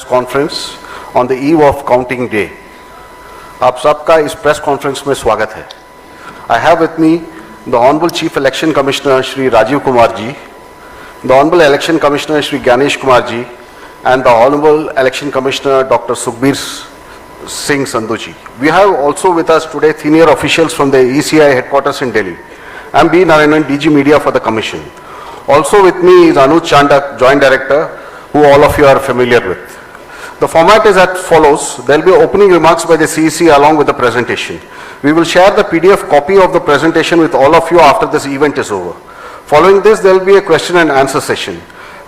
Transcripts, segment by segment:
Conference on the eve of counting day. आप सबका इस प्रेस कॉन्फ्रेंस में स्वागत है। I have with me the honourable chief election commissioner Shri Rajiv Kumar ji, the honourable election commissioner Shri Gyanesh Kumar ji, and the Honorable Election Commissioner Dr. Sukhbir Singh Sandhu ji. We have also with us today senior officials from the ECI headquarters in Delhi. I am B. Narayanan, DG Media for the Commission. Also with me is Anuj Chandak, Joint Director, who all of you are familiar with. The format is as follows. There will be opening remarks by the CEC along with the presentation. We will share the PDF copy of the presentation with all of you after this event is over. Following this, there will be a question and answer session.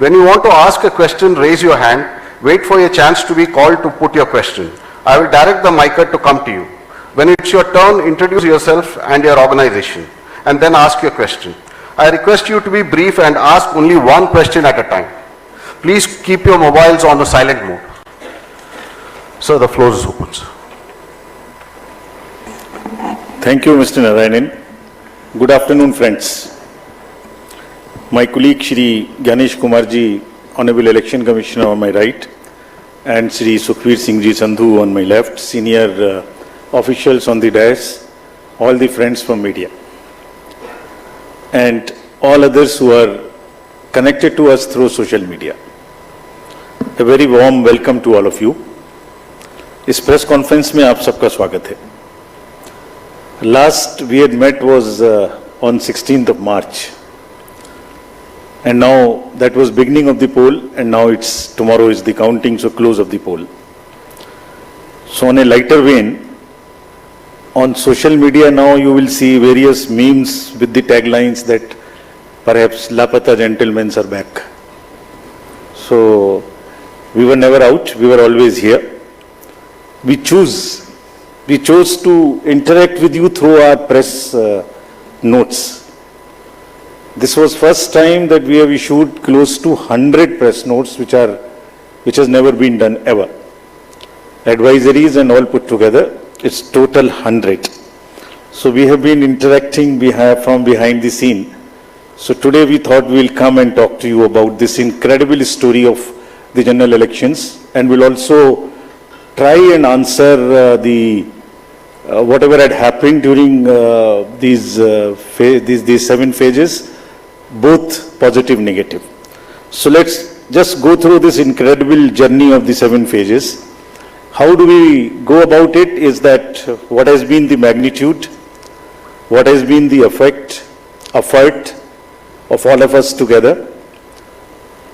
When you want to ask a question, raise your hand. Wait for your chance to be called to put your question. I will direct the mic to come to you. When it's your turn, introduce yourself and your organization, and then ask your question. I request you to be brief and ask only one question at a time. Please keep your mobiles on the silent mode. Sir, the floor is open. Thank you, Mr. Narayanan. Good afternoon, friends. My colleague Shri Ganesh Kumar ji, Honorable Election Commissioner on my right, and Shri Sukhbir Singh ji Sandhu on my left, senior officials on the dais, all the friends from media, and all others who are connected to us through social media. A very warm welcome to all of you. इस press conference में आप सबका स्वागत है. Last we had met was on 16th of March. And now that was beginning of the poll, and now tomorrow is the counting, so close of the poll. So on a lighter vein, on social media now you will see various memes with the taglines that perhaps Lapata gentlemen are back. So we were never out, we were always here. We chose to interact with you through our press notes. This was first time that we have issued close to 100 press notes, which has never been done ever. Advisories and all put together, it's total 100. So we have been interacting from behind the scene. So today we thought we'll come and talk to you about this incredible story of the general elections, and we'll also try and answer whatever had happened during these 7 phases, both positive, negative. So let's just go through this incredible journey of the 7 phases. How do we go about it is that what has been the magnitude, what has been the effort of all of us together.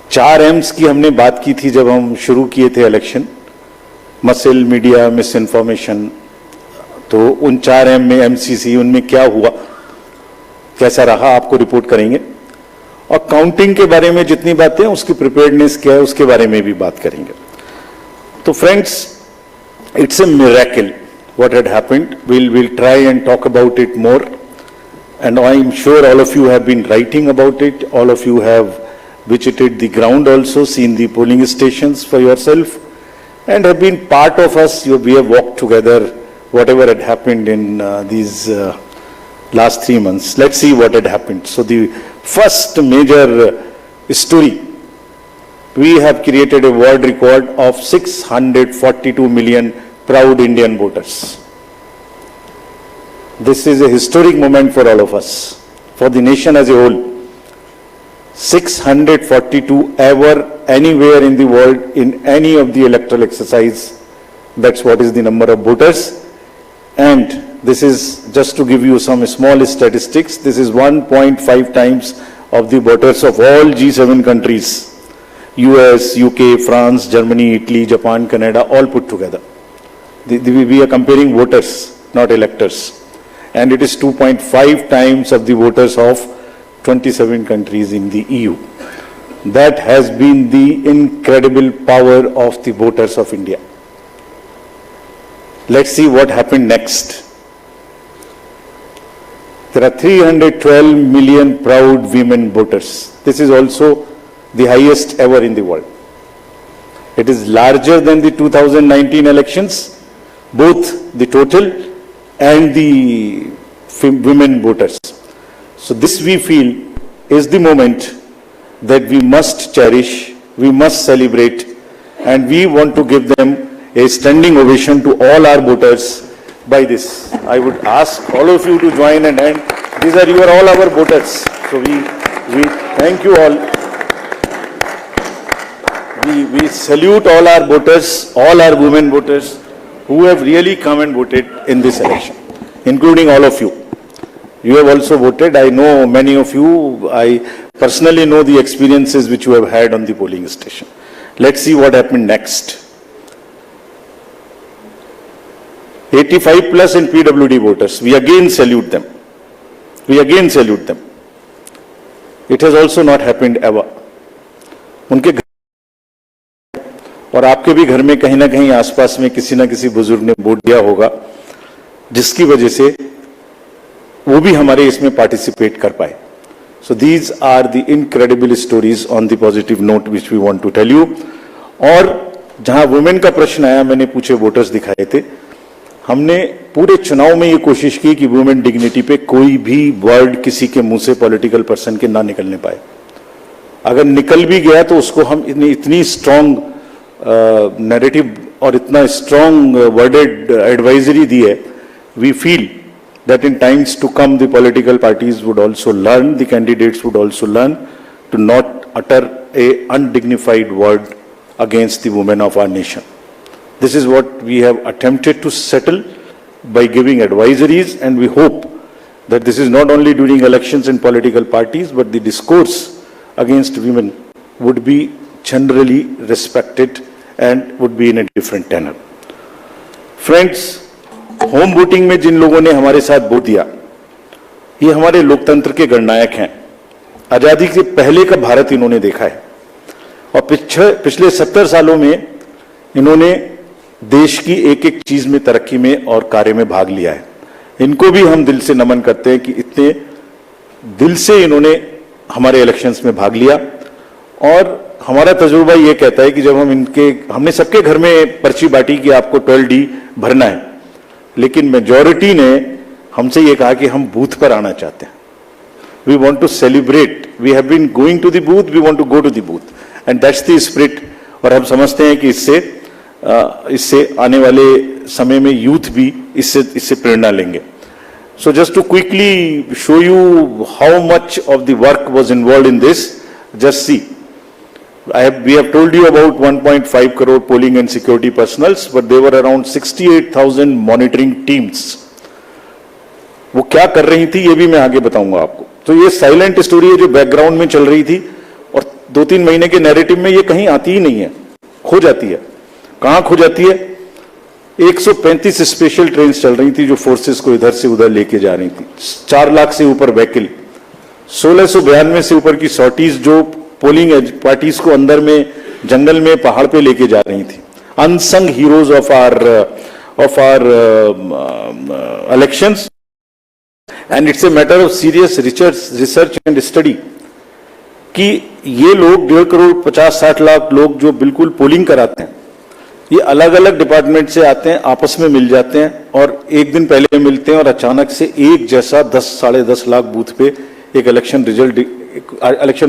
4 M's की हमने बात की थी जब हम शुरू किए थे election, muscle, media, miss information. तो उन 4 M में MCC, उनमें क्या हुआ, कैसा रहा, आपको रिपोर्ट करेंगे. और काउंटिंग के बारे में जितनी बातें, उसकी प्रिपेयर्डनेस क्या है, उसके बारे में भी बात करेंगे. तो friends, it's a miracle what had happened. we'll try and talk about it more, and I am sure all of you have been writing about it. All of you have visited the ground also, seen the polling stations for yourself, and have been part of us. We have walked together whatever had happened in these last 3 months. Let's see what had happened. So the first major story, we have created a world record of 642 million proud Indian voters. This is a historic moment for all of us, for the nation as a whole. 642 ever, anywhere in the world, in any of the electoral exercise. That's what is the number of voters. And this is just to give you some small statistics. This is 1.5 times of the voters of all G7 countries. US, UK, France, Germany, Italy, Japan, Canada, all put together. We are comparing voters, not electors. And it is 2.5 times of the voters of 27 countries in the EU. That has been the incredible power of the voters of India. Let's see what happened next. There are 312 million proud women voters. This is also the highest ever in the world. It is larger than the 2019 elections, both the total and the women voters. So this, we feel, is the moment that we must cherish, we must celebrate, and we want to give them a standing ovation to all our voters by this. I would ask all of you to join and these are all our voters. So we thank you all. We salute all our voters, all our women voters who have really come and voted in this election, including all of you. You have also voted. I know many of you. I personally know the experiences which you have had on the polling station. Let's see what happened next. 85 plus in PWD voters. We again salute them. We again salute them. It has also not happened ever. उनके घर और आपके भी घर में कहीं ना कहीं आसपास में किसी ना किसी बुजुर्ग ने वोट दिया होगा, जिसकी वजह से वो भी हमारे इसमें पार्टिसिपेट कर पाए. So these are the incredible stories on the positive note which we want to tell you. और जहां वुमेन का प्रश्न आया, मैंने पूछे वोटर्स दिखाए थे. हमने पूरे चुनाव में ये कोशिश की कि वुमेन डिग्निटी पे कोई भी वर्ड किसी के मुंह से पॉलिटिकल पर्सन के ना निकलने पाए. अगर निकल भी गया तो उसको हम इतनी स्ट्रांग नैरेटिव और इतना स्ट्रांग वर्डेड एडवाइजरी दी है. We feel that in times to come the political parties would also learn, the candidates would also learn to not utter a undignified word against the women of our nation. This is what we have attempted to settle by giving advisories, and we hope that this is not only during elections in political parties, but the discourse against women would be generally respected and would be in a different tenor. Friends, home voting में जिन लोगों ने हमारे साथ vote दिया, ये हमारे लोकतंत्र के गणनायक हैं. आजादी के पहले का भारत इन्होंने देखा है और पिछले 70 सालों में इन्होंने देश की एक एक चीज में, तरक्की में और कार्य में भाग लिया है. इनको भी हम दिल से नमन करते हैं कि इतने दिल से इन्होंने हमारे इलेक्शंस में भाग लिया. और हमारा तजुर्बा ये कहता है कि जब हमने सबके घर में पर्ची बांटी कि आपको 12D भरना है, लेकिन मेजॉरिटी ने हमसे ये कहा कि हम बूथ पर आना चाहते हैं. We want to celebrate. We have been going to the booth, we want to go to the booth, and that's the spirit. और हम समझते हैं कि इससे आने वाले समय में यूथ भी इससे प्रेरणा लेंगे. So just to quickly show you how much of the work was involved in this, just see. We have told you about 1.5 crore polling and security personals, but there were around 68,000 monitoring teams. वो क्या कर रही थी ये भी मैं आगे बताऊंगा आपको. तो ये साइलेंट स्टोरी है जो बैकग्राउंड में चल रही थी और 2-3 महीने के नैरेटिव में ये कहीं आती ही नहीं है, खो जाती है. कहां खो जाती है? 135 स्पेशल ट्रेन चल रही थी जो फोर्सेस को इधर से उधर लेके जा रही थी. 4 लाख से ऊपर व्हीकल, 1692 से ऊपर की सॉर्टीज जो पोलिंग पार्टीज को अंदर में जंगल में पहाड़ पे लेके जा रही थी. Unsung heroes of our elections, and it's a matter of serious research and study कि ये लोग 1.5 करोड़ 50-60 लाख लोग जो बिल्कुल पोलिंग कराते हैं, ये अलग अलग डिपार्टमेंट से आते हैं, आपस में मिल जाते हैं और एक दिन पहले मिलते हैं और अचानक से एक जैसा 10-10.5 लाख बूथ पे एक इलेक्शन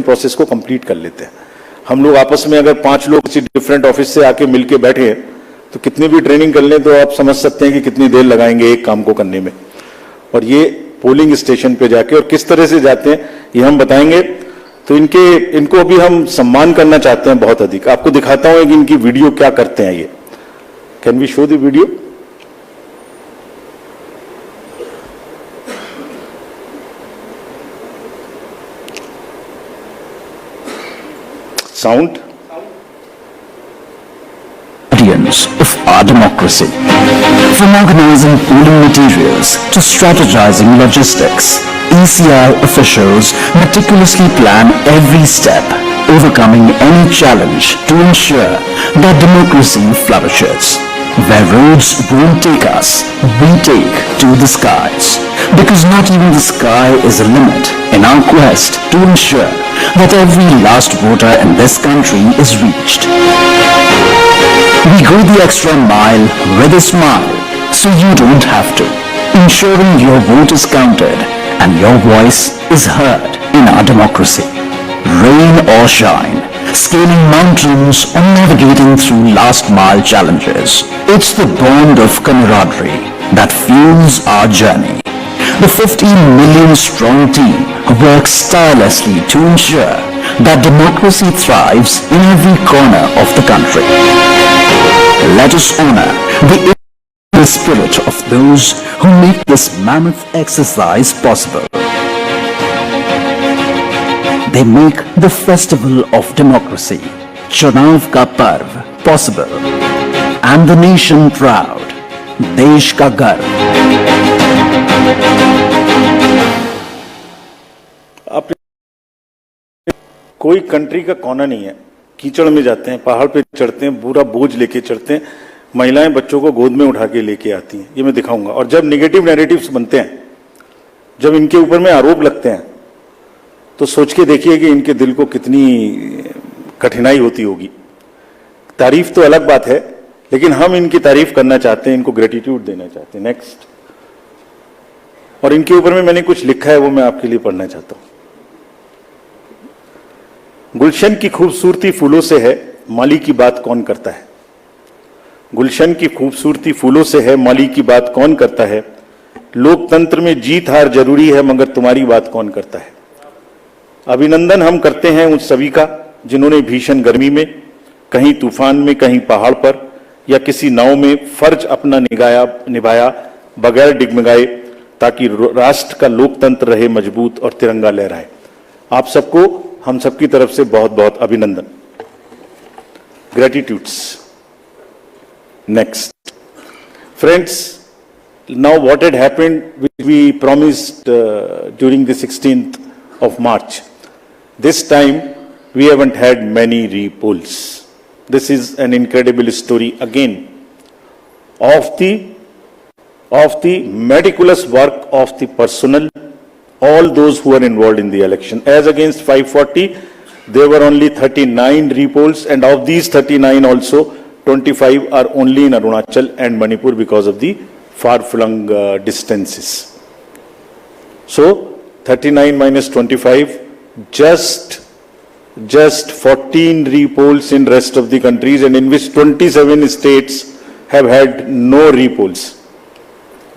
प्रोसेस को कंप्लीट कर लेते हैं. हम लोग आपस में अगर 5 लोग किसी डिफरेंट ऑफिस से आके मिलके बैठे तो कितनी भी ट्रेनिंग कर लें तो आप समझ सकते हैं कि कितनी देर लगाएंगे एक काम को करने में. और ये पोलिंग स्टेशन पे जाके और किस तरह से जाते हैं ये हम बताएंगे. तो इनको भी हम सम्मान करना चाहते हैं बहुत अधिक. आपको दिखाता हूं कि इनकी वीडियो क्या करते हैं. ये can we show the video? Sound. Of our democracy. From organizing polling materials to strategizing logistics, ECI officials meticulously plan every step, overcoming any challenge to ensure that democracy flourishes. Where roads won't take us, we take to the skies. Because not even the sky is a limit in our quest to ensure that every last voter in this country is reached. We go the extra mile with a smile, so you don't have to, ensuring your vote is counted and your voice is heard in our democracy. Rain or shine, scaling mountains or navigating through last mile challenges. It's the bond of camaraderie that fuels our journey. The 15 million strong team works tirelessly to ensure that democracy thrives in every corner of the country. Let us honor the spirit of those who make this mammoth exercise possible. They make the festival of democracy, Chunav ka Parv, possible, and the nation proud, Desh ka Garv. कोई country का कोना नहीं है, कीचड़ में जाते हैं, पहाड़ पे चढ़ते हैं, पूरा बोझ लेके चढ़ते हैं, महिलाएं बच्चों को गोद में उठा के लेके आती हैं, ये मैं दिखाऊंगा। और जब नेगेटिव नैरेटिव्स बनते हैं, जब इनके ऊपर में आरोप लगते हैं, तो सोच के देखिए कि इनके दिल को कितनी कठिनाई होती होगी। तारीफ तो अलग बात है, लेकिन हम इनकी तारीफ करना चाहते हैं, इनको ग्रेटिट्यूड देना चाहते हैं। नेक्स्ट। और इनके ऊपर में मैंने कुछ लिखा है, वो मैं आपके लिए पढ़ना चाहता हूं। गुलशन की खूबसूरती फूलों से है, माली की बात कौन करता है। गुलशन की खूबसूरती फूलों से है, माली की बात कौन करता है। लोकतंत्र में जीत हार जरूरी है, मगर तुम्हारी बात कौन करता है। अभिनंदन हम करते हैं उन सभी का जिन्होंने भीषण गर्मी में, कहीं तूफान में, कहीं पहाड़ पर या किसी नाव में फर्ज अपना निभाया बगैर डिगमगाए, ताकि राष्ट्र का लोकतंत्र रहे मजबूत और तिरंगा लहराए। आप सबको हम सबकी तरफ से बहुत बहुत अभिनंदन। Gratitudes. Next. Friends, now what had happened, which we promised during the 16th of March, this time we haven't had many repolls. This is an incredible story again of the meticulous work of the personnel, all those who are involved in the election. As against 540, there were only 39 repolls, and of these 39 also 25 are only in Arunachal and Manipur because of the far-flung distances. So 39 minus 25, just 14 repolls in rest of the countries, and in which 27 states have had no repolls.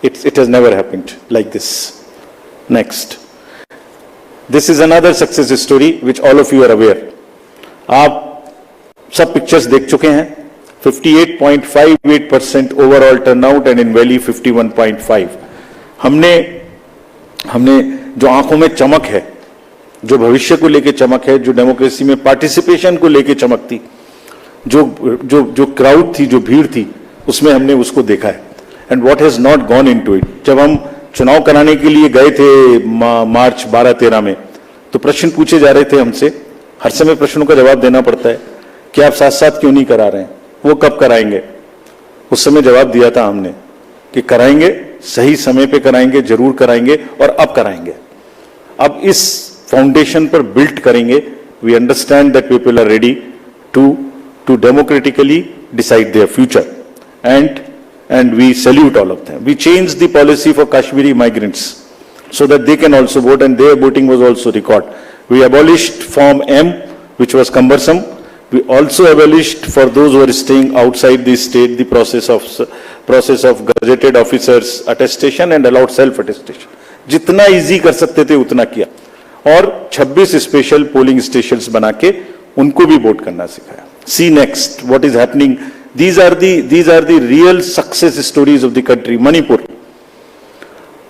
It has never happened like this. Next. This is another success story which all of you are aware. आप सब pictures देख चुके हैं। 58.58% overall turnout and in valley 51.5। हमने जो आंखों में चमक है, जो भविष्य को लेके चमक है, जो डेमोक्रेसी में पार्टिसिपेशन को लेके चमक थी, जो क्राउड थी, जो भीड़ थी, उसमें हमने उसको देखा है। And what has not gone into it. जब हम चुनाव कराने के लिए गए थे मार्च 12-13 में, तो प्रश्न पूछे जा रहे थे हमसे, हर समय प्रश्नों का जवाब देना पड़ता है कि आप साथ साथ क्यों नहीं करा रहे हैं, वो कब कराएंगे। उस समय जवाब दिया था हमने कि कराएंगे, सही समय पे कराएंगे, जरूर कराएंगे और अब कराएंगे। अब इस फाउंडेशन पर बिल्ड करेंगे। We understand that people are ready to democratically decide their future, and we salute all of them. We changed the policy for Kashmiri migrants so that they can also vote, and their voting was also recorded. We abolished Form M, which was cumbersome. We also abolished for those who are staying outside the state the process of gazetted officers attestation and allowed self attestation. जितना easy कर सकते थे उतना किया, और 26 special polling stations बना के उनको भी वोट करना सिखाया। See next what is happening. These are the real success stories of the country. Manipur,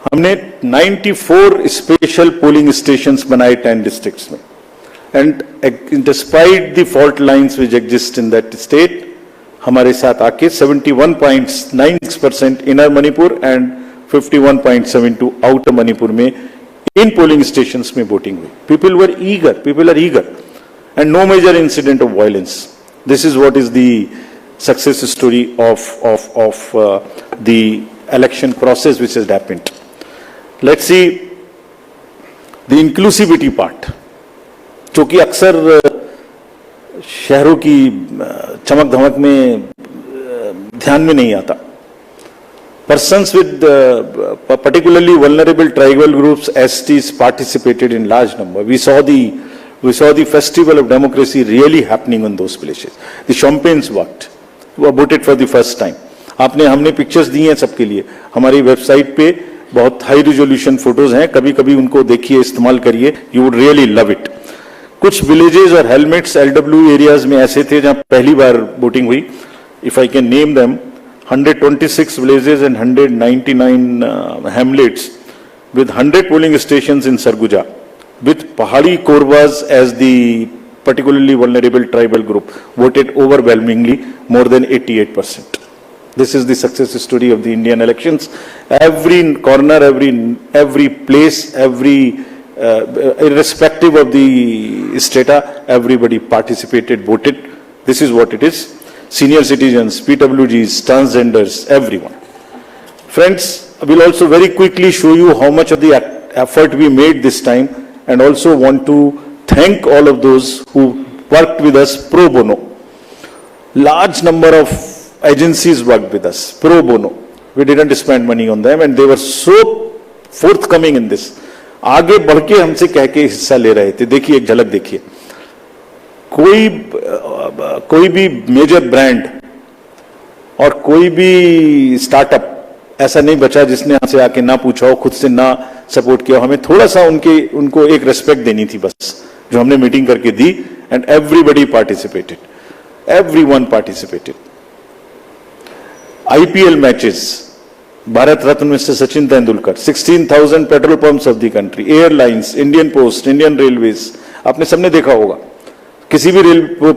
हमने 94 स्पेशल पोलिंग स्टेशंस बनाए 10 डिस्ट्रिक्ट्स में, and despite the fault lines which exist in that state, हमारे साथ आके 71.96% inner Manipur and 51.72 outer Manipur में in polling stations में voting हुई। People are eager and no major incident of violence. This is what is the success story of the election process which has happened. Let's see the inclusivity part, जो कि अक्सर शहरों की चमक धमक में ध्यान में नहीं आता। Persons with particularly vulnerable tribal groups, STs, participated in large number. We saw the We saw the festival of democracy really happening in those places. The champagnes worked, were voted for the first time. हमने pictures दी हैं सबके लिए. हमारी website पे बहुत high resolution photos हैं, कभी कभी उनको देखिए, इस्तेमाल करिए, you would really love it. कुछ विलेजेस और हेलमेट्स LW एरियाज में ऐसे थे जहां पहली बार वोटिंग हुई. If I can name them, 126 villages and 199 hamlets with 100 polling stations in Sarguja, with Pahadi Korwas as the particularly vulnerable tribal group, voted overwhelmingly, more than 88%. This is the success story of the Indian elections. Every corner, every place, irrespective of the strata, everybody participated, voted. This is what it is. Senior citizens, PWGs, transgenders, everyone. Friends, I will also very quickly show you how much of the effort we made this time, and also want to thank all of those who worked with us pro bono. Large number of agencies worked with us pro bono. We didn't spend money on them, and they were so forthcoming in this. आगे बढ़ के हमसे कह के हिस्सा ले रहे थे. देखिए, एक झलक देखिए. कोई भी मेजर ब्रांड और कोई भी स्टार्टअप ऐसा नहीं बचा जिसने हमसे आके ना पूछा हो, खुद से ना सपोर्ट किया. हमें थोड़ा सा उनको एक रेस्पेक्ट देनी थी बस, जो हमने मीटिंग करके दी. And everybody participated, everyone participated. IPL matches, Bharat Ratna mister Sachin Tendulkar, 16,000 petrol pumps of the country, airlines, Indian Post, Indian Railways. आपने सबने देखा होगा, किसी भी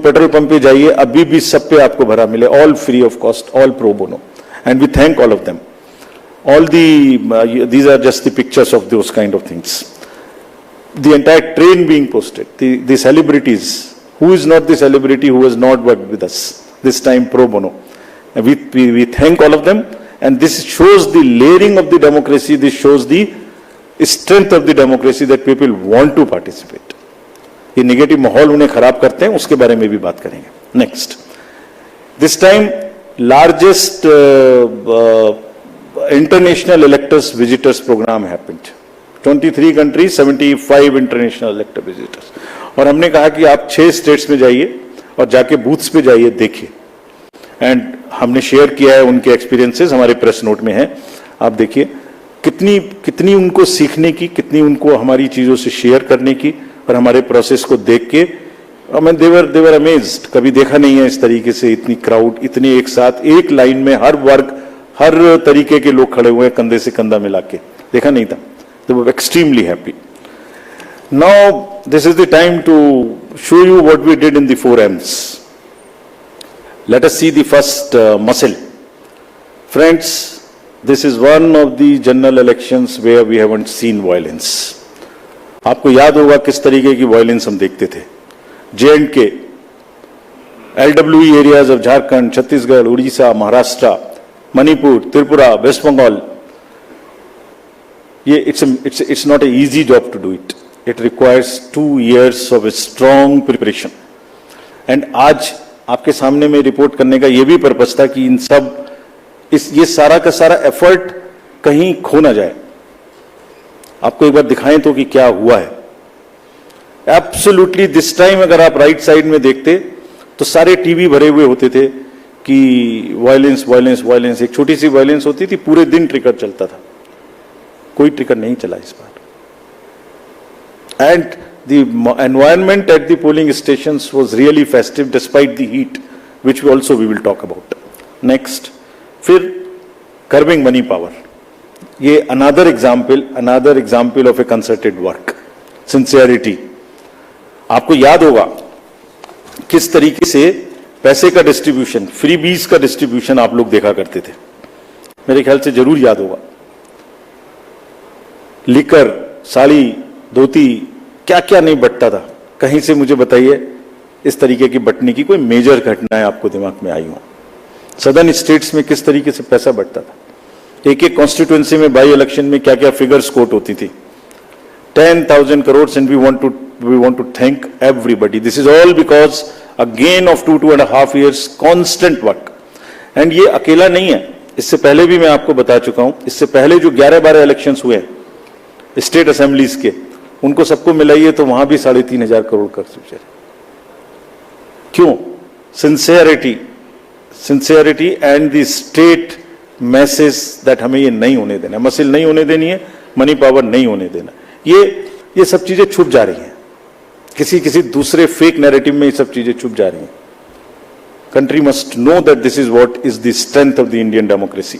पेट्रोल पंप पे जाइए, अभी भी सब पे आपको भरा मिले, all free of cost, all pro bono, and we thank all of them. All these are just the pictures of those kind of things. The entire train being posted, the celebrities. Who is not the celebrity who has not worked with us this time pro bono? And we thank all of them, and this shows the layering of the democracy. This shows the strength of the democracy, that people want to participate. ये negative माहौल उन्हें खराब करते हैं, उसके बारे में भी बात करेंगे. Next, this time largest international electors visitors program happened. 23 countries, 75 international elector visitors. और हमने कहा कि आप 6 स्टेट्स में जाइए और जाके बूथ्स पे जाइए, देखिए. एंड हमने शेयर किया है उनके एक्सपीरियंसेस, हमारे प्रेस नोट में है, आप देखिए. कितनी उनको सीखने की, कितनी उनको हमारी चीजों से शेयर करने की, और हमारे प्रोसेस को देख के देवर अमेज्ड. कभी देखा नहीं है इस तरीके से इतनी क्राउड, इतने एक साथ एक लाइन में, हर वर्ग, हर तरीके के लोग खड़े हुए हैं, कंधे से कंधा मिला के. देखा नहीं था. They were extremely happy. Now this is the time to show you what we did in the 4 M's. Let us see the first muscle. Friends, this is one of the general elections where we haven't seen violence. आपको याद होगा किस तरीके की violence हम देखते थे. J&K, LWE areas of Jharkhand, Chhattisgarh, Odisha, Maharashtra, Manipur, Tripura, West Bengal. It's not an easy job to do it. It requires 2 years of a strong preparation. And आज आपके सामने में रिपोर्ट करने का ये भी पर्पस था कि ये सारा का सारा एफर्ट कहीं खो ना जाए. आपको एक बार दिखाएं तो कि क्या हुआ है. एब्सोल्युटली दिस टाइम अगर आप राइट साइड में देखते तो सारे टीवी भरे हुए होते थे कि वायलेंस वायलेंस वायलेंस. एक छोटी सी वायलेंस होती थी, पूरे दिन ट्रिगर चलता था. कोई ट्रिगर नहीं चला इस बार. And the environment at the polling stations was really festive despite the heat, which also we will talk about. Next, फिर कर्बिंग मनी पावर. ये another example of a concerted work, sincerity. आपको याद होगा किस तरीके से पैसे का डिस्ट्रीब्यूशन, फ्री बीज का डिस्ट्रीब्यूशन आप लोग देखा करते थे. मेरे ख्याल से जरूर याद होगा. लिकर, साड़ी, धोती, क्या क्या नहीं बटता था. कहीं से मुझे बताइए इस तरीके की बटने की कोई मेजर घटनाएं आपको दिमाग में आई हो. सदर्न स्टेट्स में किस तरीके से पैसा बटता था. एक एक कॉन्स्टिट्यूएंसी में बाई इलेक्शन में क्या क्या फिगर्स कोट होती थी. 10,000 crores, and we want to thank everybody. This is all because again of 2.5 years constant work. And ये अकेला नहीं है. इससे पहले भी मैं आपको बता चुका हूं. इससे पहले जो 11-12 इलेक्शंस हुए स्टेट असेंबलीज के, उनको सबको मिलाइए तो वहां भी 3,500 करोड़ कर चुके। क्यों? Sincerity and the state message that हमें ये नहीं होने देना, मसिल नहीं होने देनी है, मनी पावर नहीं होने देना। ये सब चीजें छुप जा रही हैं, किसी दूसरे फेक नैरेटिव में ये सब चीजें छुप जा रही हैं। Country must know that this is what is the strength of the Indian democracy.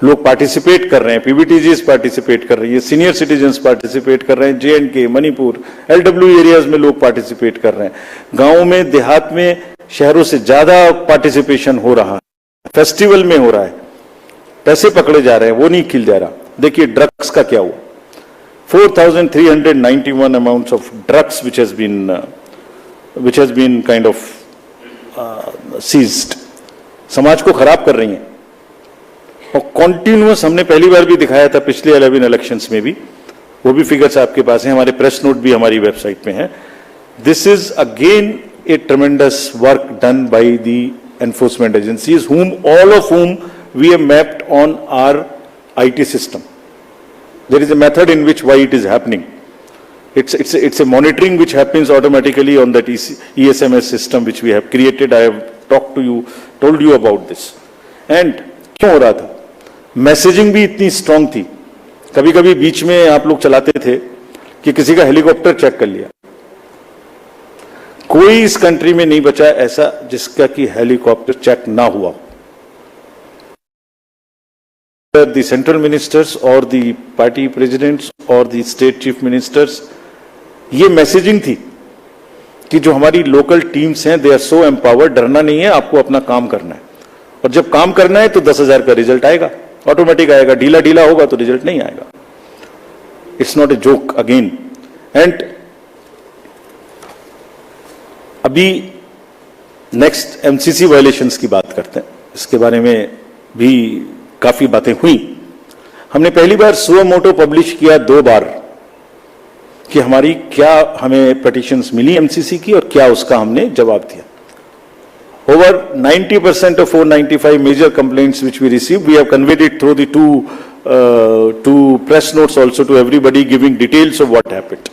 लोग पार्टिसिपेट कर रहे हैं, पीबीटीजीज पार्टिसिपेट कर रही है, सीनियर सिटीजन्स पार्टिसिपेट कर रहे हैं, JNK, मणिपुर, LW एरियाज में लोग पार्टिसिपेट कर रहे हैं, गांवों में, देहात में, शहरों से ज्यादा पार्टिसिपेशन हो रहा है, फेस्टिवल में हो रहा है, पैसे पकड़े जा रहे हैं, वो नहीं खिल जा रहा। देखिए ड्रग्स का क्या हुआ, 4,391 amounts of drugs which has been kind of seized, समाज को खराब कर रही हैं। और कॉन्टिन्यूअस, हमने पहली बार भी दिखाया था पिछले 11 इलेक्शंस में भी, वो भी फिगर्स आपके पास हैं, हमारे प्रेस नोट भी हमारी वेबसाइट में है। This is again A ट्रेमेंडस work done by the enforcement agencies, all of whom we have mapped on our IT system. There is a method in which why it is happening. It's a monitoring which happens automatically on that ESMS system which we have created. I have told you about this. And क्यों हो रहा था? Messaging भी इतनी strong थी, कभी कभी बीच में आप लोग चलाते थे कि किसी का हेलीकॉप्टर चेक कर लिया। कोई इस कंट्री में नहीं बचा ऐसा जिसका कि हेलीकॉप्टर चेक ना हुआ। The central ministers or the party presidents or the state chief ministers, ये मैसेजिंग थी कि जो हमारी लोकल टीम्स हैं, दे आर सो एम्पावर्ड, डरना नहीं है, आपको अपना काम करना है, और जब काम करना है तो 10,000 का रिजल्ट आएगा, ऑटोमेटिक आएगा, ढीला होगा तो रिजल्ट नहीं आएगा। It's not a joke again. And अभी नेक्स्ट MCC वायलेशंस की बात करते हैं, इसके बारे में भी काफी बातें हुई। हमने पहली बार सुओ मोटो पब्लिश किया 2 बार कि हमारी क्या हमें पिटीशंस मिली MCC की और क्या उसका हमने जवाब दिया। Over 90% of 495 major complaints which we received, we have conveyed it through the two press notes also to everybody, giving details of what happened.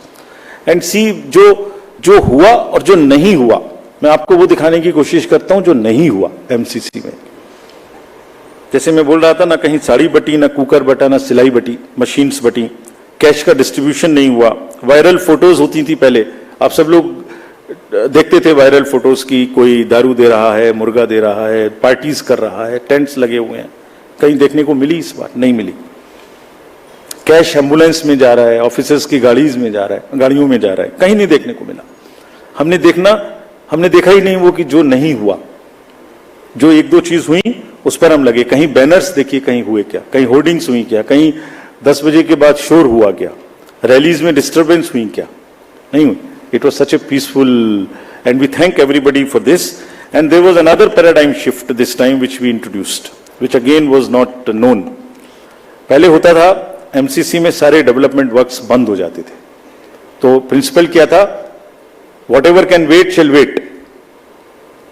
And see, जो हुआ और जो नहीं हुआ, मैं आपको वो दिखाने की कोशिश करता हूं जो नहीं हुआ MCC में। जैसे मैं बोल रहा था ना, कहीं साड़ी बटी, ना कुकर बटा, ना सिलाई बटी, मशीन्स बटी, कैश का डिस्ट्रीब्यूशन नहीं हुआ। वायरल फोटोज होती थी पहले, आप सब लोग देखते थे वायरल फोटोज की, कोई दारू दे रहा है, मुर्गा दे रहा है, पार्टीज कर रहा है, टेंट्स लगे हुए हैं। कहीं देखने को मिली? इस बार नहीं मिली। कैश एम्बुलेंस में जा रहा है, ऑफिसर्स की गाड़ियों में जा रहा है, कहीं नहीं देखने को मिला। हमने देखा ही नहीं वो कि जो नहीं हुआ, जो 1-2 चीज हुई उस पर हम लगे। कहीं बैनर्स देखिए, कहीं हुए क्या, कहीं होर्डिंग्स हुई क्या, कहीं 10 बजे के बाद शोर हुआ क्या, रैलीज में डिस्टर्बेंस हुई क्या? नहीं हुई। It was such a peaceful, and we thank everybody for this. And there was another paradigm shift this time which we introduced, which again was not known. पहले होता था MCC में सारे डेवलपमेंट वर्क्स बंद हो जाते थे, तो प्रिंसिपल क्या था? Whatever can wait shall wait.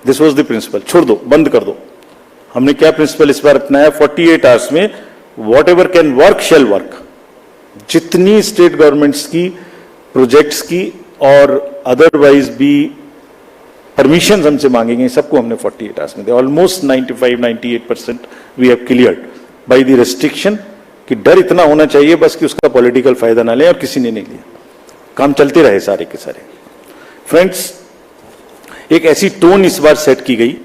This was the principle. छोड़ दो, बंद कर दो। हमने क्या प्रिंसिपल इस बार अपनाया? 48 आवर्स में whatever can work shall work. जितनी स्टेट गवर्नमेंट्स की प्रोजेक्ट्स की और अदरवाइज भी परमिशन हमसे मांगेंगे, सबको हमने 48 आवर्स में दिया। Almost 95-98% we have cleared by the restriction, कि डर इतना होना चाहिए बस कि उसका पॉलिटिकल फायदा ना ले, और किसी ने नहीं लिया। काम चलते रहे सारे के सारे। फ्रेंड्स, एक ऐसी टोन इस बार सेट की गई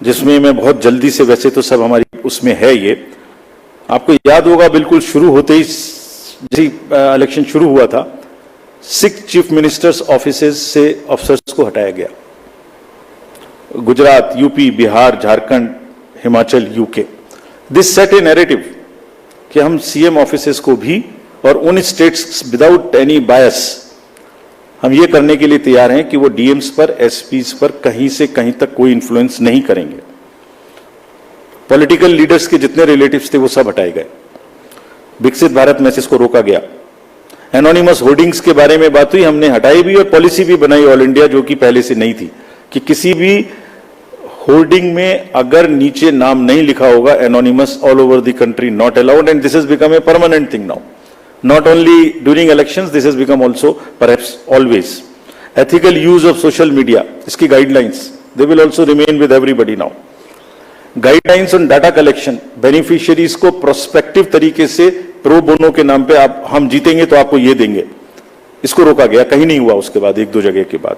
जिसमें मैं बहुत जल्दी से, वैसे तो सब हमारी उसमें है, ये आपको याद होगा बिल्कुल शुरू होते ही, जैसे इलेक्शन शुरू हुआ था, 6 चीफ मिनिस्टर्स ऑफिसेज से ऑफिसर्स को हटाया गया। Gujarat, UP, Bihar, Jharkhand, Himachal, UK. This set A narrative कि हम CM ऑफिसेज को भी, और उन स्टेट्स विदाउट एनी बायस, हम ये करने के लिए तैयार हैं कि वो DMs पर, SPs पर कहीं से कहीं तक कोई इन्फ्लुएंस नहीं करेंगे। पॉलिटिकल लीडर्स के जितने रिलेटिव्स थे वो सब हटाए गए। विकसित भारत मैसेज को रोका गया। एनोनिमस होर्डिंग्स के बारे में बात हुई, हमने हटाई भी और पॉलिसी भी बनाई ऑल इंडिया, जो कि पहले से नहीं थी, कि किसी भी होर्डिंग में अगर नीचे नाम नहीं लिखा होगा anonymous, all over the country not allowed, and this has become a permanent thing now. Not only during elections, this has become also perhaps always. Ethical use of social media, iski guidelines, they will also remain with everybody now. Guidelines on data collection, beneficiaries को prospective तरीके से pro bono के नाम पे आप हम जीतेंगे तो आपको ये देंगे, इसको रोका गया, कहीं नहीं हुआ उसके बाद, एक दो जगह के बाद.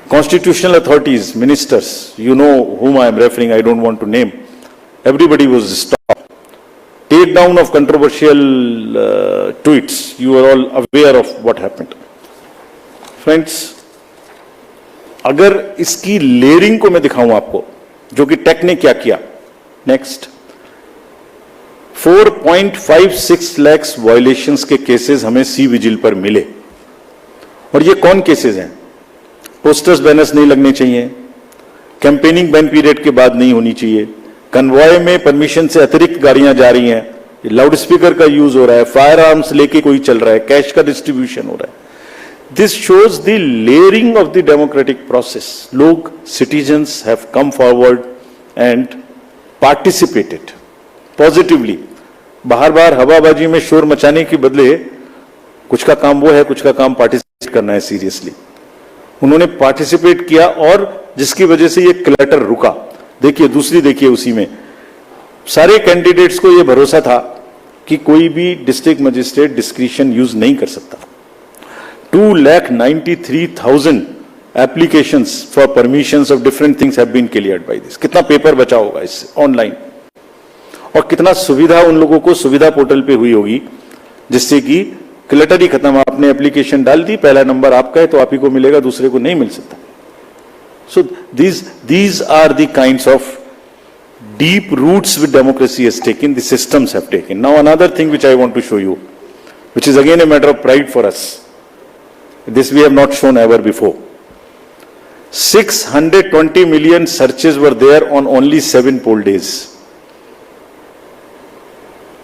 Constitutional authorities, ministers, you know whom I am referring, I don't want to name, everybody was stopped. Take down of controversial tweets, you are all aware of what happened. Friends, अगर इसकी लेयरिंग को मैं दिखाऊं आपको, जो कि take ने क्या किया, नेक्स्ट 4.56 लाख वायलेशंस के केसेस हमें सी विजिल पर मिले. और ये कौन केसेस हैं? पोस्टर्स बैनर्स नहीं लगने चाहिए, कैंपेनिंग बैन पीरियड के बाद नहीं होनी चाहिए, कन्वॉय में परमिशन से अतिरिक्त गाड़ियां जा रही हैं, लाउड स्पीकर का यूज हो रहा है, फायर आर्म्स लेके कोई चल रहा है, कैश का डिस्ट्रीब्यूशन हो रहा है. This shows the layering of the democratic process. लोग, citizens have come forward and participated positively. बाहर बाहर हवाबाजी में शोर मचाने के बदले कुछ का काम वो है, कुछ का काम पार्टिसिपेट करना है सीरियसली. उन्होंने पार्टिसिपेट किया और जिसकी वजह से ये क्लटर रुका. देखिए दूसरी, देखिए उसी में सारे कैंडिडेट्स को ये भरोसा था कि कोई भी डिस्ट्रिक्ट मजिस्ट्रेट डिस्क्रिशन यूज नहीं कर सकता. 2,93,000 applications for permissions of different things have been cleared by this. कितना पेपर बचा होगा इससे ऑनलाइन, और कितना सुविधा उन लोगों को सुविधा पोर्टल पे हुई होगी, जिससे कि क्लटर ही खत्म. आपने एप्लीकेशन डाल दी, पहला नंबर आपका है तो आप ही को मिलेगा, दूसरे को नहीं मिल सकता. So these are the kinds of deep roots which democracy has taken, the systems have taken. Now another thing which I want to show you, which is again a matter of pride for us. This we have not shown ever before. 620 million searches were there on only 7 poll days.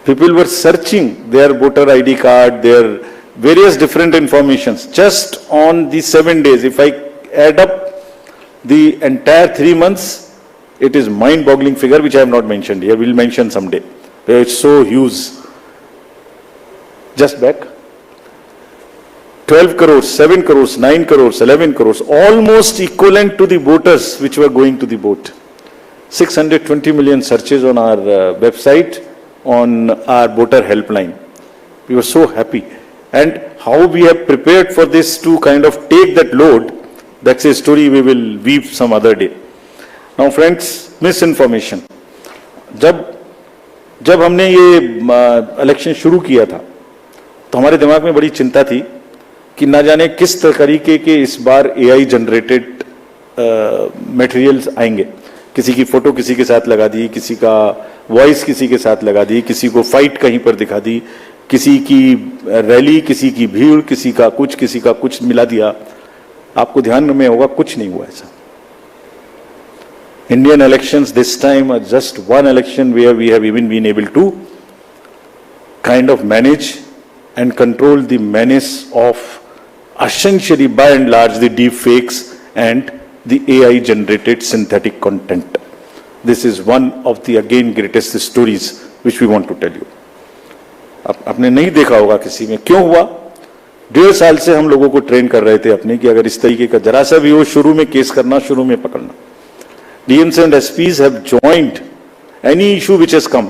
People were searching their voter ID card, their various different informations just on the 7 days. If I add up the entire 3 months, it is mind-boggling figure which I have not mentioned here. We'll mention someday. It's so huge. Just back. 12 crores, 7 crores, 9 crores, 11 crores, almost equivalent to the voters which were going to the vote. 620 million searches on our website, on our voter helpline. We were so happy. And how we have prepared for this to kind of take that load, that's a story we will weave some other day. Now friends, misinformation. जब हमने ये election शुरू किया था तो हमारे दिमाग में बड़ी चिंता थी कि ना जाने किस तरीके के इस बार एआई जनरेटेड मटेरियल्स आएंगे. किसी की फोटो किसी के साथ लगा दी, किसी का वॉइस किसी के साथ लगा दी, किसी को फाइट कहीं पर दिखा दी, किसी की रैली, किसी की भीड़, किसी का कुछ मिला दिया. आपको ध्यान में होगा कुछ नहीं हुआ ऐसा. Indian elections this time are just one election where we have even been able to kind of manage and control the menace of essentially by and large the deep fakes and the AI generated synthetic content. This is one of the again greatest stories which we want to tell you. आपने नहीं देखा होगा किसी में. क्यों हुआ? 1.5 साल से हम लोगों को ट्रेन कर रहे थे अपने कि अगर इस तरीके का जरा सा भी हो, शुरू में केस करना, शुरू में पकड़ना. DMs and SPs have joined any issue which has come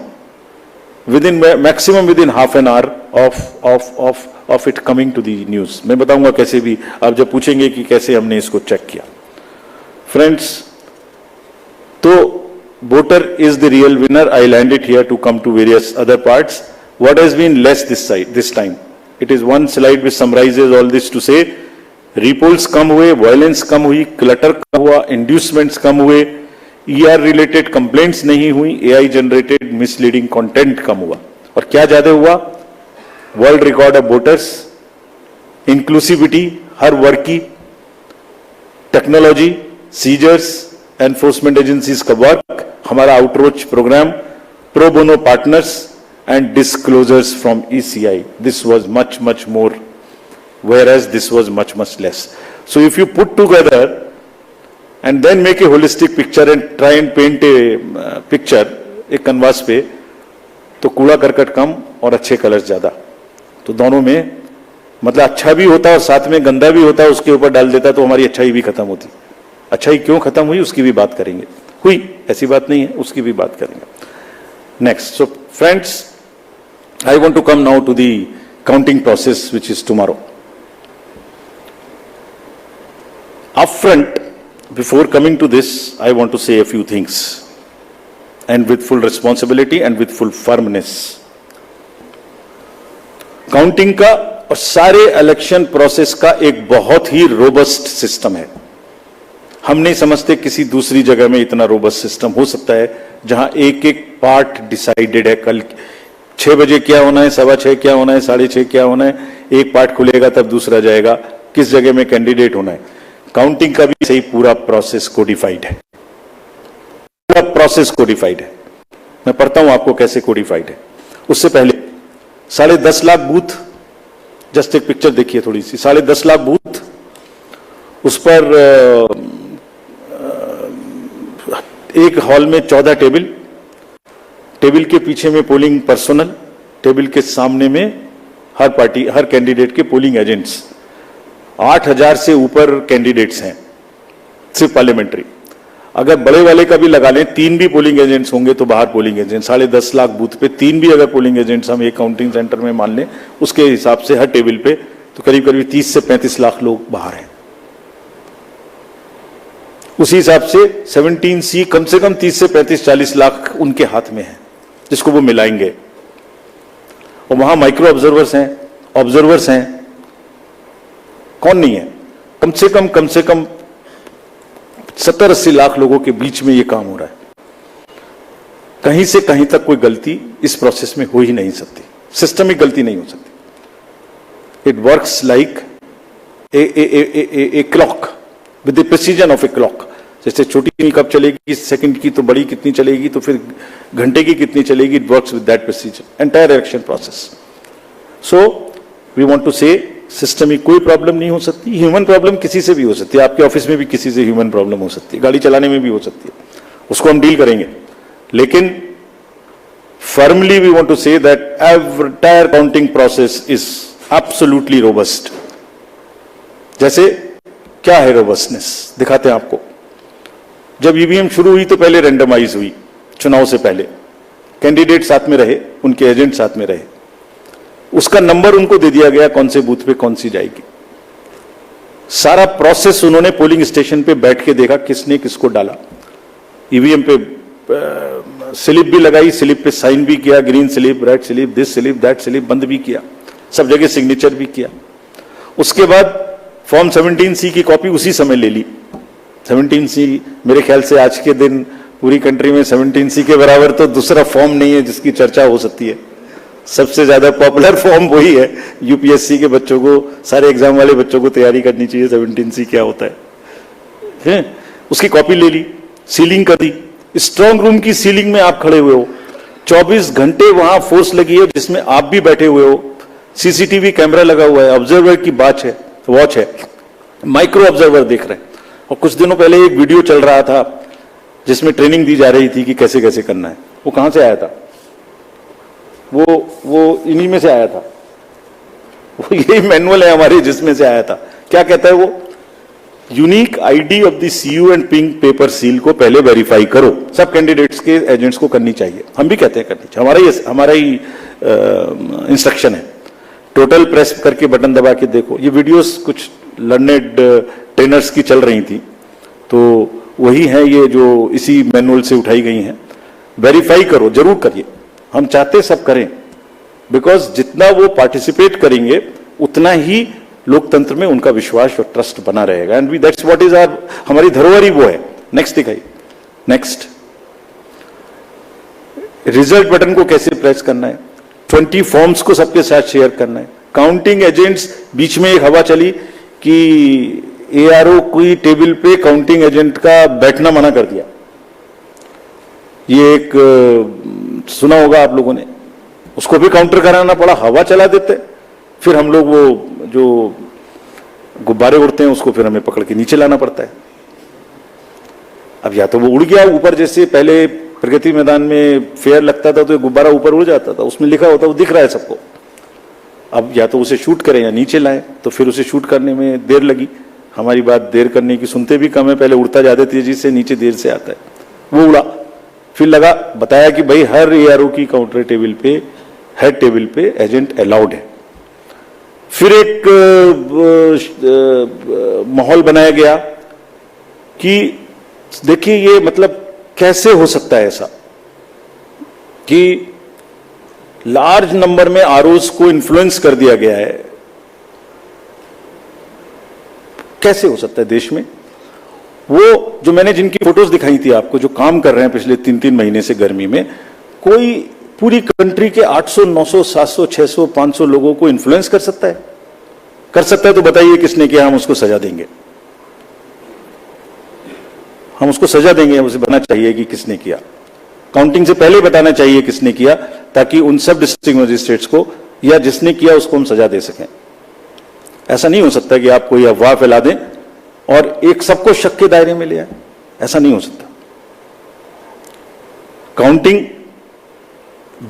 within maximum within half an hour of it coming to the news. मैं बताऊंगा कैसे भी, आप जब पूछेंगे कि कैसे हमने इसको चेक किया. Friends, तो voter is the real winner. I land it here to come to various other parts. What has been less this time? It is one slide which summarizes all this to say, repolls कम हुए, violence कम हुई, clutter कम हुआ, inducements कम हुए, ER related complaints नहीं हुई, AI generated misleading content कम हुआ. और क्या ज्यादा हुआ? World record of voters, inclusivity हर वर्ग की, टेक्नोलॉजी, सीजर्स, एनफोर्समेंट एजेंसीज का वर्क, हमारा outreach programme, pro bono partners and disclosures from ECI. This was much more, whereas this was much less. So if you put together and then make a holistic picture and try and paint a picture एक canvas पे, तो कूड़ा करकट कम और अच्छे colours ज्यादा. तो दोनों में मतलब अच्छा भी होता और साथ में गंदा भी होता, उसके ऊपर डाल देता तो हमारी अच्छाई भी खत्म होती। अच्छाई क्यों खत्म हुई उसकी भी बात करेंगे, हुई ऐसी बात नहीं है, उसकी भी बात करेंगे। Next, so friends, I want to come now to the counting process which is tomorrow. Upfront, before coming to this, I want to say a few things, and with full responsibility and with full firmness. Counting का और सारे election process का एक बहुत ही robust system है। हम नहीं समझते किसी दूसरी जगह में इतना रोबस्ट सिस्टम हो सकता है जहां एक एक पार्ट डिसाइडेड है। कल 6 बजे क्या होना है, 6:15 क्या होना है, 6:30 क्या होना है, एक पार्ट खुलेगा तब दूसरा जाएगा, किस जगह में कैंडिडेट होना है। काउंटिंग का भी सही पूरा प्रोसेस कोडिफाइड है, पूरा प्रोसेस कोडिफाइड है। मैं पढ़ता हूं आपको कैसे कोडिफाइड है। उससे पहले 10.5 लाख बूथ, जस्ट एक पिक्चर देखिए थोड़ी सी, 10.5 लाख बूथ, उस पर एक हॉल में 14 टेबल, टेबल के पीछे में पोलिंग पर्सनल, टेबल के सामने में हर पार्टी हर कैंडिडेट के पोलिंग एजेंट्स। 8,000 से ऊपर कैंडिडेट्स हैं सिर्फ पार्लियामेंट्री। अगर बड़े वाले का भी लगा लें, 3 भी पोलिंग एजेंट्स होंगे तो बाहर पोलिंग एजेंट, 10.5 लाख बूथ पे 3 भी अगर पोलिंग एजेंट्स हम एक काउंटिंग सेंटर में मान लें, उसके हिसाब से हर टेबल पे तो करीब करीब 30 से 35 लाख लोग बाहर हैं। उसी हिसाब से 17C कम से कम 30 से 35-40 लाख उनके हाथ में है, जिसको वो मिलाएंगे। और वहां माइक्रो ऑब्जर्वर्स हैं, कौन नहीं है, कम से कम 70-80 लाख लोगों के बीच में ये काम हो रहा है। कहीं से कहीं तक कोई गलती इस प्रोसेस में हो ही नहीं सकती, सिस्टमिक गलती नहीं हो सकती। It works like a clock with the precision of a clock. जैसे छोटी कब चलेगी सेकंड की, तो बड़ी कितनी चलेगी, तो फिर घंटे की कितनी चलेगी, it works with that precision entire election process. So we want to say system में कोई प्रॉब्लम नहीं हो सकती। ह्यूमन प्रॉब्लम किसी से भी हो सकती है, आपके ऑफिस में भी किसी से ह्यूमन प्रॉब्लम हो सकती है, गाड़ी चलाने में भी हो सकती है, उसको हम डील करेंगे। लेकिन firmly we want to say that entire counting process is absolutely robust. जैसे क्या है रोबस्टनेस, दिखाते हैं आपको। जब ईवीएम शुरू हुई तो पहले रैंडमाइज हुई, चुनाव से पहले कैंडिडेट साथ में रहे, उनके एजेंट साथ में रहे, उसका नंबर उनको दे दिया गया कौन से बूथ पे कौन सी जाएगी। सारा प्रोसेस उन्होंने पोलिंग स्टेशन पे बैठ के देखा किसने किसको डाला। ईवीएम पे स्लिप भी लगाई, स्लिप पे साइन भी किया, green slip, red slip, this slip, that slip, बंद भी किया, सब जगह सिग्नेचर भी किया। उसके बाद फॉर्म 17C की कॉपी उसी समय ले ली। 17C मेरे ख्याल से आज के दिन पूरी कंट्री में 17C के बराबर तो दूसरा फॉर्म नहीं है जिसकी चर्चा हो सकती है। सबसे ज्यादा पॉपुलर फॉर्म वही है। यूपीएससी के बच्चों को, सारे एग्जाम वाले बच्चों को तैयारी करनी चाहिए 17C क्या होता है। उसकी कॉपी ले ली, सीलिंग कर दी। स्ट्रांग रूम की सीलिंग में आप खड़े हुए हो, 24 घंटे वहां फोर्स लगी है जिसमें आप भी बैठे हुए हो, सीसीटीवी कैमरा लगा हुआ है, ऑब्जर्वर की वॉच है, माइक्रो ऑब्जर्वर देख रहे हैं। और कुछ दिनों पहले एक वीडियो चल रहा था जिसमें ट्रेनिंग दी जा रही थी कि कैसे कैसे करना है। वो कहां से आया था? वो इन्हीं में से आया था। वो यही मैनुअल है हमारे जिसमें से आया था। क्या कहता है वो? Unique ID of the CU and pink paper seal को पहले वेरीफाई करो। सब कैंडिडेट्स के एजेंट्स को करनी चाहिए, हम भी कहते हैं करनी चाहिए, हमारा ही इंस्ट्रक्शन है। टोटल प्रेस करके बटन दबा के देखो। ये वीडियोस कुछ लर्नेड ट्रेनर्स की चल रही थी, तो वही है ये जो इसी मैनुअल से उठाई गई हैं। वेरीफाई करो, जरूर करिए, हम चाहते सब करें, बिकॉज जितना वो पार्टिसिपेट करेंगे उतना ही लोकतंत्र में उनका विश्वास और ट्रस्ट बना रहेगा। And we that's what is our, हमारी धरोहर ही वो है। नेक्स्ट दिखाइए। नेक्स्ट, रिजल्ट बटन को कैसे प्रेस करना है, 20 फॉर्म्स को सबके साथ शेयर करना है। काउंटिंग एजेंट्स, बीच में एक हवा चली कि एआरओ कोई टेबल पे काउंटिंग एजेंट का बैठना मना कर दिया। ये एक सुना होगा आप लोगों ने, उसको भी काउंटर कराना पड़ा, हवा चला देते, फिर हम लोग वो जो गुब्बारे उड़ते हैं उसको फिर हमें पकड़ के नीचे लाना पड़ता है। अब या तो वो उड़ गया ऊपर, जैसे पहले प्रगति मैदान में फेयर लगता था तो गुब्बारा ऊपर उड़ जाता था, उसमें लिखा होता वो दिख रहा है सबको। अब या तो उसे शूट करें या नीचे लाएं, तो फिर उसे शूट करने में देर लगी। हमारी बात देर करने की सुनते भी कम है, पहले उड़ता ज्यादा तेजी से, नीचे देर से आता है, वो उड़ा। फिर लगा बताया कि भाई हर एआरओ की काउंटर टेबल पे, हेड टेबल पे एजेंट अलाउड है। फिर एक माहौल बनाया गया कि देखिए ये मतलब कैसे हो सकता है ऐसा कि लार्ज नंबर में आरओज को इन्फ्लुएंस कर दिया गया है, कैसे हो सकता है देश में। वो जो मैंने जिनकी फोटोज दिखाई थी आपको, जो काम कर रहे हैं पिछले 3-3 महीने से गर्मी में, कोई पूरी कंट्री के 800, 900, 700, 600, 500 लोगों को इन्फ्लुएंस कर सकता है? कर सकता है तो बताइए किसने किया, हम उसको सजा देंगे। हम उसको सजा देंगे, उसे बताना चाहिए कि किसने किया। काउंटिंग से पहले बताना चाहिए किसने किया, ताकि उन सब डिस्ट्रिक्ट मजिस्ट्रेट्स को या जिसने किया उसको हम सजा दे सकें। ऐसा नहीं हो सकता कि आप कोई अफवाह फैला दें और एक सबको शक के दायरे में ले आए, ऐसा नहीं हो सकता। काउंटिंग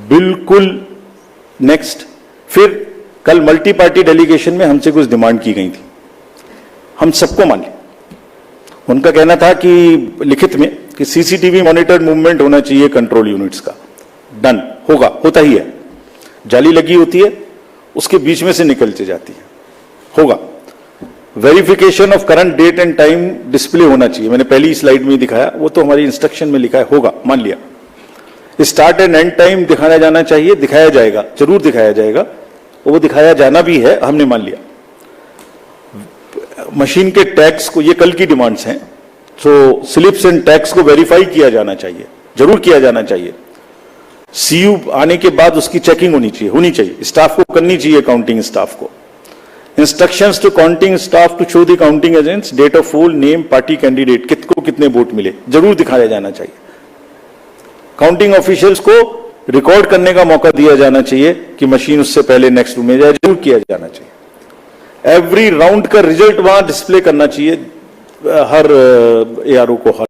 बिल्कुल नेक्स्ट। फिर कल मल्टी पार्टी डेलीगेशन में हमसे कुछ डिमांड की गई थी, हम सबको मान लिया। उनका कहना था कि लिखित में कि सीसीटीवी मॉनिटर्ड मूवमेंट होना चाहिए कंट्रोल यूनिट्स का। डन, होगा, होता ही है। जाली लगी होती है, उसके बीच में से निकलते जाती है, होगा। Verification of current date and time display होना चाहिए, मैंने पहली स्लाइड में दिखाया, वो तो हमारी इंस्ट्रक्शन में लिखा है, होगा, मान लिया। स्टार्ट एंड एंड टाइम दिखाया जाना चाहिए, दिखाया जाएगा, जरूर दिखाया जाएगा, वो दिखाया जाना भी है, हमने मान लिया। मशीन के टैग्स को, ये कल की डिमांड्स हैं, तो स्लिप्स एंड टैग्स को वेरीफाई किया जाना चाहिए, जरूर किया जाना चाहिए। सीयू आने के बाद उसकी चेकिंग होनी चाहिए, स्टाफ को करनी चाहिए, काउंटिंग स्टाफ को। Instructions to counting staff to show the counting agents date of poll, name, party candidate, कितको कितने वोट मिले, जरूर दिखाया जाना चाहिए। काउंटिंग ऑफिशियल्स को रिकॉर्ड करने का मौका दिया जाना चाहिए कि मशीन उससे पहले नेक्स्ट रूम में जाए, जरूर किया जाना चाहिए। एवरी राउंड का रिजल्ट वहां डिस्प्ले करना चाहिए हर एआरओ को।